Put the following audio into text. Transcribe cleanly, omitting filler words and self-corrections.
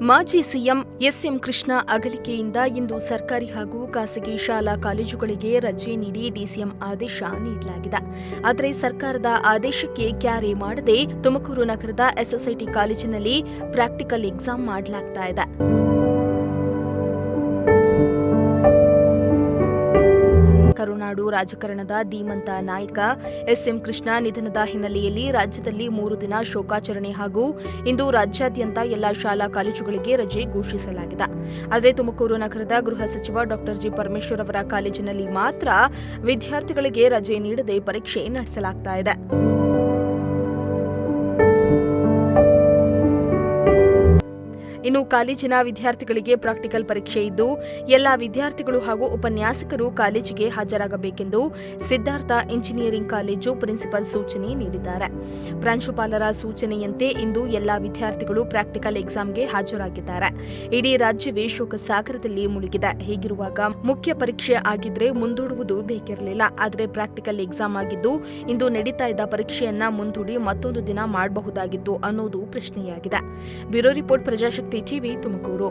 ಮಾಜಿ CM S M Krishna ಅಗಲಿಕೆಯಿಂದ ಇಂದು ಸರ್ಕಾರಿ ಹಾಗೂ ಖಾಸಗಿ ಶಾಲಾ ಕಾಲೇಜುಗಳಿಗೆ ರಜೆ ನೀಡಿ ಡಿಸಿಎಂ ಆದೇಶ ನೀಡಲಾಗಿದೆ. ಆದರೆ ಸರ್ಕಾರದ ಆದೇಶಕ್ಕೆ ಕ್ಯಾರೆ ಮಾಡದೆ ತುಮಕೂರು ನಗರದ ಎಸ್ಎಸ್ಐಟಿ ಕಾಲೇಜಿನಲ್ಲಿ ಪ್ರಾಕ್ಟಿಕಲ್ ಎಕ್ಸಾಮ್ ಮಾಡಲಾಗ್ತಾ ಇದೆ. ಕರುನಾಡು ರಾಜಕಾರಣದ ಧೀಮಂತ ನಾಯಕ ಎಸ್ಎಂ ಕೃಷ್ಣ ನಿಧನದ ಹಿನ್ನೆಲೆಯಲ್ಲಿ ರಾಜ್ಯದಲ್ಲಿ 3 ದಿನ ಶೋಕಾಚರಣೆ ಹಾಗೂ ಇಂದು ರಾಜ್ಯಾದ್ಯಂತ ಎಲ್ಲ ಶಾಲಾ ಕಾಲೇಜುಗಳಿಗೆ ರಜೆ ಘೋಷಿಸಲಾಗಿದೆ. ಆದರೆ ತುಮಕೂರು ನಗರದ ಗೃಹ ಸಚಿವ ಡಾ ಜಿ ಪರಮೇಶ್ವರ್ ಅವರ ಕಾಲೇಜಿನಲ್ಲಿ ಮಾತ್ರ ವಿದ್ಯಾರ್ಥಿಗಳಿಗೆ ರಜೆ ನೀಡದೆ ಪರೀಕ್ಷೆ ನಡೆಸಲಾಗ್ತಾ ಇದೆ. ಇನ್ನು ಕಾಲೇಜಿನ ವಿದ್ಯಾರ್ಥಿಗಳಿಗೆ ಪ್ರಾಕ್ಟಿಕಲ್ ಪರೀಕ್ಷೆ ಇದ್ದು ಎಲ್ಲ ವಿದ್ಯಾರ್ಥಿಗಳು ಹಾಗೂ ಉಪನ್ಯಾಸಕರು ಕಾಲೇಜಿಗೆ ಹಾಜರಾಗಬೇಕೆಂದು ಸಿದ್ಧಾರ್ಥ ಇಂಜಿನಿಯರಿಂಗ್ ಕಾಲೇಜು ಪ್ರಿನ್ಸಿಪಲ್ ಸೂಚನೆ ನೀಡಿದ್ದಾರೆ. ಪ್ರಾಂಶುಪಾಲರ ಸೂಚನೆಯಂತೆ ಇಂದು ಎಲ್ಲ ವಿದ್ಯಾರ್ಥಿಗಳು ಪ್ರಾಕ್ಟಿಕಲ್ ಎಕ್ಸಾಮ್ಗೆ ಹಾಜರಾಗಿದ್ದಾರೆ. ಇಡೀ ರಾಜ್ಯವೇ ಶೋಕಸಾಗರದಲ್ಲಿ ಮುಳುಗಿದೆ. ಹೀಗಿರುವಾಗ ಮುಖ್ಯ ಪರೀಕ್ಷೆ ಆಗಿದ್ರೆ ಮುಂದೂಡುವುದು ಬೇಕಿರಲಿಲ್ಲ. ಆದರೆ ಪ್ರಾಕ್ಟಿಕಲ್ ಎಕ್ಸಾಮ್ ಆಗಿದ್ದು ಇಂದು ನಡೀತಾ ಇದ್ದ ಪರೀಕ್ಷೆಯನ್ನ ಮುಂದೂಡಿ ಮತ್ತೊಂದು ದಿನ ಮಾಡಬಹುದಾಗಿತ್ತು ಅನ್ನೋದು ಪ್ರಶ್ನೆಯಾಗಿದೆ. Bureau report, Prajashakti TV, Tumakuru.